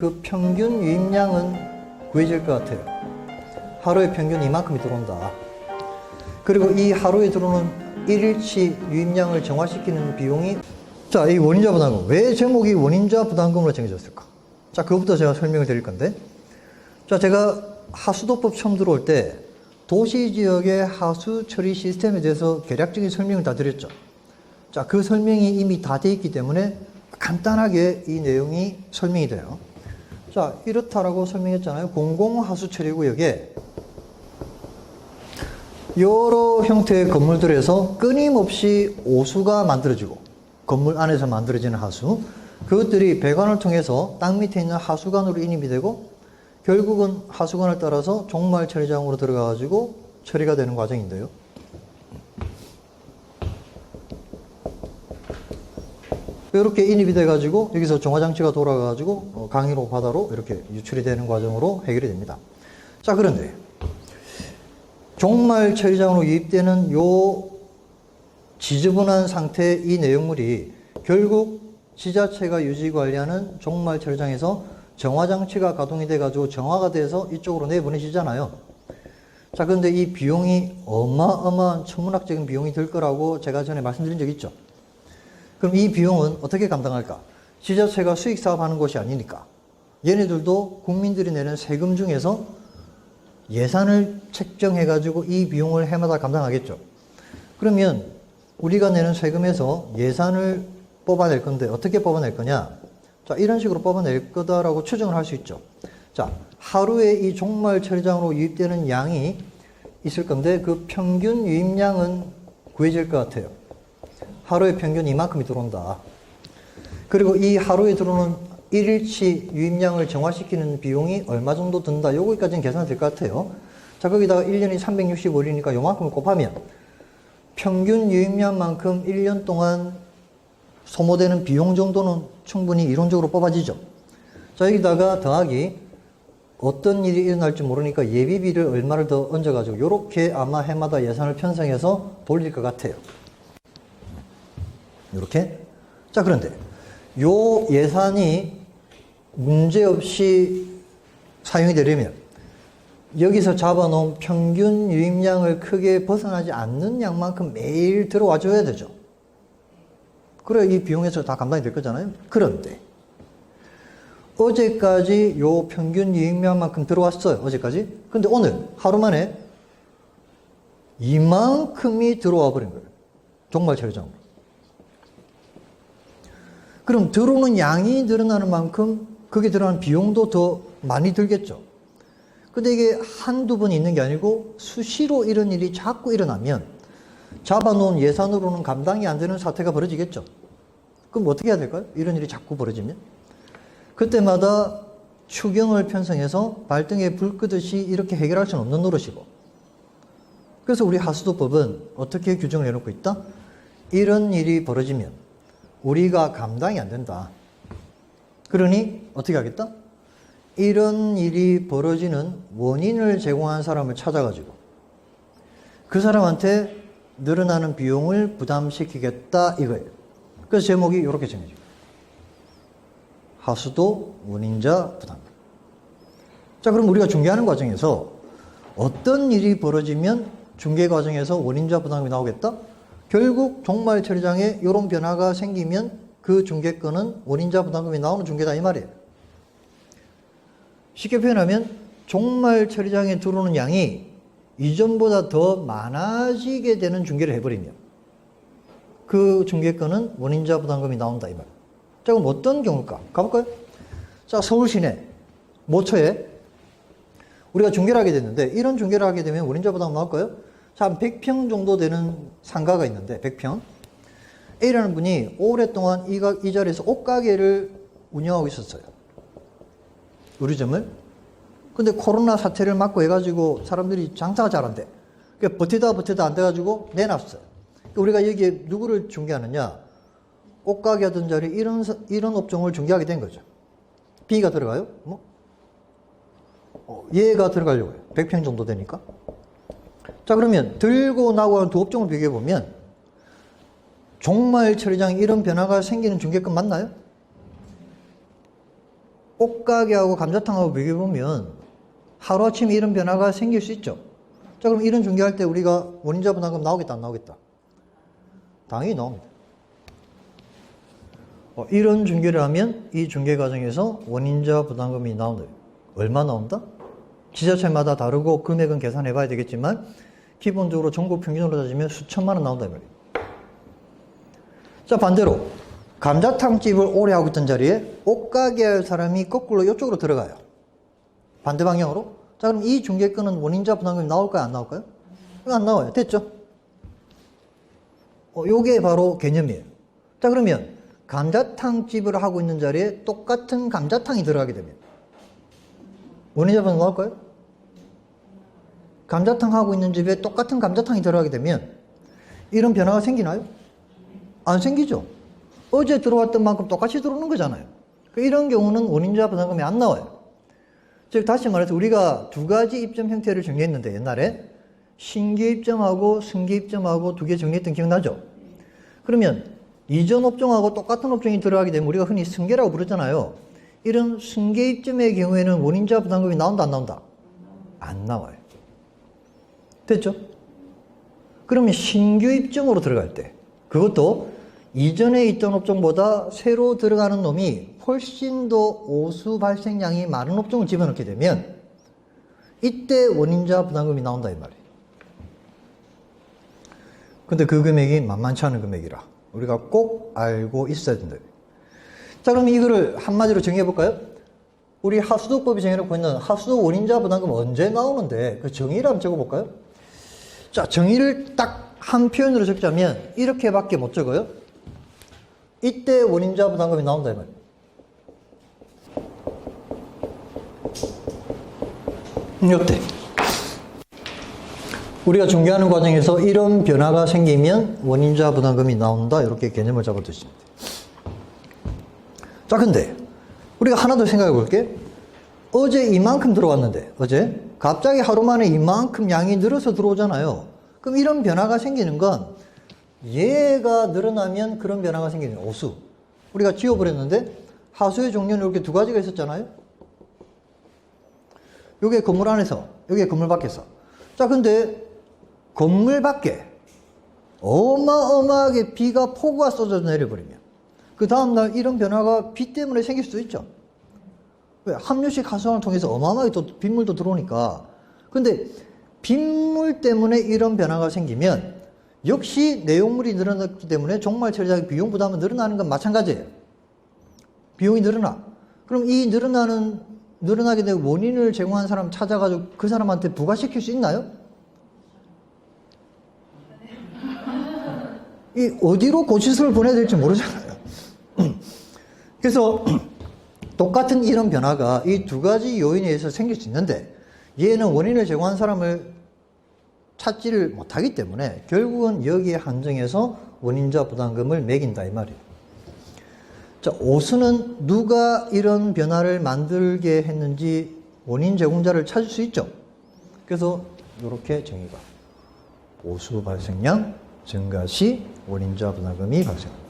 그 평균 유입량은 구해질 것 같아요. 하루에 평균 이만큼이 들어온다. 그리고 이 하루에 들어오는 1일치 유입량을 정화시키는 비용이, 자, 이 원인자 부담금. 왜 제목이 원인자 부담금으로 정해졌을까? 자, 그것부터 제가 설명을 드릴 건데, 자, 제가 하수도법 처음 들어올 때 도시 지역의 하수 처리 시스템에 대해서 개략적인 설명을 다 드렸죠. 자, 그 설명이 이미 다 돼 있기 때문에 간단하게 이 내용이 설명이 돼요. 자, 이렇다라고 설명했잖아요. 공공하수처리구역에 여러 형태의 건물들에서 끊임없이 오수가 만들어지고, 건물 안에서 만들어지는 하수, 그것들이 배관을 통해서 땅 밑에 있는 하수관으로 인입이 되고, 결국은 하수관을 따라서 종말 처리장으로 들어가가지고 처리가 되는 과정인데요. 이렇게 인입이 돼가지고 여기서 정화장치가 돌아가가지고 강으로 바다로 이렇게 유출이 되는 과정으로 해결이 됩니다. 자, 그런데 종말 처리장으로 유입되는 요 지저분한 상태의 이 내용물이 결국 지자체가 유지 관리하는 종말 처리장에서 정화장치가 가동이 돼가지고 정화가 돼서 이쪽으로 내보내지잖아요. 자, 그런데 이 비용이 어마어마한 천문학적인 비용이 들 거라고 제가 전에 말씀드린 적 있죠. 그럼 이 비용은 어떻게 감당할까? 지자체가 수익 사업하는 것이 아니니까 얘네들도 국민들이 내는 세금 중에서 예산을 책정해가지고 이 비용을 해마다 감당하겠죠. 그러면 우리가 내는 세금에서 예산을 뽑아낼 건데 어떻게 뽑아낼 거냐? 자, 이런 식으로 뽑아낼 거다라고 추정을 할 수 있죠. 자, 하루에 이 종말 처리장으로 유입되는 양이 있을 건데 그 평균 유입량은 구해질 것 같아요. 하루에 평균 이만큼이 들어온다. 그리고 이 하루에 들어오는 1일치 유입량을 정화시키는 비용이 얼마 정도 든다. 요거까지는 계산이 될 것 같아요. 자, 거기다가 1년이 365일이니까 요만큼을 곱하면 평균 유입량만큼 1년 동안 소모되는 비용 정도는 충분히 이론적으로 뽑아지죠. 자, 여기다가 더하기 어떤 일이 일어날지 모르니까 예비비를 얼마를 더 얹어가지고 요렇게 아마 해마다 예산을 편성해서 돌릴 것 같아요. 이렇게. 자, 그런데 요 예산이 문제없이 사용이 되려면 여기서 잡아놓은 평균 유입량을 크게 벗어나지 않는 양만큼 매일 들어와 줘야 되죠. 그래야 이 비용에서 다 감당이 될 거잖아요. 그런데 어제까지 요 평균 유입량만큼 들어왔어요. 어제까지. 근데 오늘 하루 만에 이만큼이 들어와 버린 거예요. 종말 처리장으로. 그럼 들어오는 양이 늘어나는 만큼 거기에 들어가는 비용도 더 많이 들겠죠. 근데 이게 한두 번 있는 게 아니고 수시로 이런 일이 자꾸 일어나면 잡아놓은 예산으로는 감당이 안 되는 사태가 벌어지겠죠. 그럼 어떻게 해야 될까요? 이런 일이 자꾸 벌어지면. 그때마다 추경을 편성해서 발등에 불 끄듯이 이렇게 해결할 수는 없는 노릇이고. 그래서 우리 하수도법은 어떻게 규정을 해놓고 있다? 이런 일이 벌어지면 우리가 감당이 안 된다. 그러니 어떻게 하겠다? 이런 일이 벌어지는 원인을 제공한 사람을 찾아가지고 그 사람한테 늘어나는 비용을 부담시키겠다 이거예요. 그래서 제목이 이렇게 정해져요. 하수도 원인자 부담금. 자, 그럼 우리가 중개하는 과정에서 어떤 일이 벌어지면 중개 과정에서 원인자 부담금이 나오겠다? 결국 종말 처리장에 이런 변화가 생기면 그 중개권은 원인자 부담금이 나오는 중개다 이 말이에요. 쉽게 표현하면 종말 처리장에 들어오는 양이 이전보다 더 많아지게 되는 중개를 해버리면 그 중개권은 원인자 부담금이 나온다 이 말이에요. 자, 그럼 어떤 경우일까? 가볼까요? 자, 서울 시내 모처에 우리가 중개를 하게 됐는데 이런 중개를 하게 되면 원인자 부담금 나올까요? 자, 한 100평 정도 되는 상가가 있는데 100평. A라는 분이 오랫동안 이 자리에서 옷가게를 운영하고 있었어요. 의류점을. 근데 코로나 사태를 맞고 해가지고 사람들이 장사가 잘 안 돼. 그러니까 버티다 안 돼가지고 내놨어요. 그러니까 우리가 여기에 누구를 중개하느냐? 옷가게 하던 자리 이런 업종을 중개하게 된 거죠. B가 들어가요? 뭐? 얘가 들어가려고 해요. 100평 정도 되니까. 자, 그러면 들고 나고 두 업종을 비교해보면 종말 처리장에 이런 변화가 생기는 중개권 맞나요? 옷가게하고 감자탕하고 비교해보면 하루아침에 이런 변화가 생길 수 있죠. 자, 그럼 이런 중개할 때 우리가 원인자 부담금 나오겠다, 안 나오겠다? 당연히 나옵니다. 이런 중개를 하면 이 중개 과정에서 원인자 부담금이 나온다. 얼마 나온다? 지자체마다 다르고 금액은 계산해 봐야 되겠지만 기본적으로 전국 평균으로 따지면 수천만 원 나온다 이 말이에요. 자, 반대로 감자탕집을 오래 하고 있던 자리에 옷가게 할 사람이 거꾸로 이쪽으로 들어가요. 반대 방향으로. 자, 그럼 이 중개권은 원인자 부담금이 나올까요, 안 나올까요? 이거 안 나와요. 됐죠? 요게 바로 개념이에요. 자, 그러면 감자탕집을 하고 있는 자리에 똑같은 감자탕이 들어가게 되면 원인자 부담금 나올까요? 감자탕 하고 있는 집에 똑같은 감자탕이 들어가게 되면 이런 변화가 생기나요? 안 생기죠. 어제 들어왔던 만큼 똑같이 들어오는 거잖아요. 이런 경우는 원인자 부담금이 안 나와요. 즉 다시 말해서 우리가 두 가지 입점 형태를 정리했는데 옛날에 신규 입점하고 승계 입점하고 두 개 정리했던 기억나죠? 그러면 이전 업종하고 똑같은 업종이 들어가게 되면 우리가 흔히 승계라고 부르잖아요. 이런 승계 입점의 경우에는 원인자 부담금이 나온다, 안 나온다? 안 나와요. 됐죠? 그러면 신규 입점으로 들어갈 때 그것도 이전에 있던 업종보다 새로 들어가는 놈이 훨씬 더 오수 발생량이 많은 업종을 집어넣게 되면 이때 원인자 부담금이 나온다 이 말이에요. 근데 그 금액이 만만치 않은 금액이라 우리가 꼭 알고 있어야 된다. 자, 그럼 이거를 한마디로 정의해 볼까요? 우리 하수도법이 정해놓고 있는 하수도 원인자 부담금 언제 나오는데 그 정의를 한번 적어 볼까요? 자, 정의를 딱 한 표현으로 적자면 이렇게밖에 못 적어요. 이때 원인자 부담금이 나온다 이 말이에요. 이때 우리가 중개하는 과정에서 이런 변화가 생기면 원인자 부담금이 나온다 이렇게 개념을 잡아두시면 돼요. 자, 근데 우리가 하나 더 생각해 볼게. 어제 이만큼 들어왔는데 어제 갑자기 하루 만에 이만큼 양이 늘어서 들어오잖아요. 그럼 이런 변화가 생기는 건 얘가 늘어나면 그런 변화가 생기는 거예요. 오수. 우리가 지워버렸는데 하수의 종류는 이렇게 두 가지가 있었잖아요. 요게 건물 안에서, 요게 건물 밖에서. 자, 근데 건물 밖에 어마어마하게 비가 폭우가 쏟아져 내려버리면 그 다음날 이런 변화가 비 때문에 생길 수도 있죠. 왜? 함유식 하수관을 통해서 어마어마하게 또 빗물도 들어오니까. 근데 빗물 때문에 이런 변화가 생기면 역시 내용물이 늘어났기 때문에 종말 처리자의 비용 부담은 늘어나는 건 마찬가지예요. 비용이 늘어나. 그럼 이 늘어나게 되고 원인을 제공한 사람 찾아가지고 그 사람한테 부과시킬 수 있나요? 이 어디로 고치수를 보내야 될지 모르잖아요. 그래서 똑같은 이런 변화가 이 두 가지 요인에 의해서 생길 수 있는데 얘는 원인을 제공한 사람을 찾지를 못하기 때문에 결국은 여기에 한정해서 원인자 부담금을 매긴다 이 말이에요. 자, 오수는 누가 이런 변화를 만들게 했는지 원인 제공자를 찾을 수 있죠. 그래서 이렇게 정의가 오수 발생량 증가 시 원인자 부담금이 발생합니다.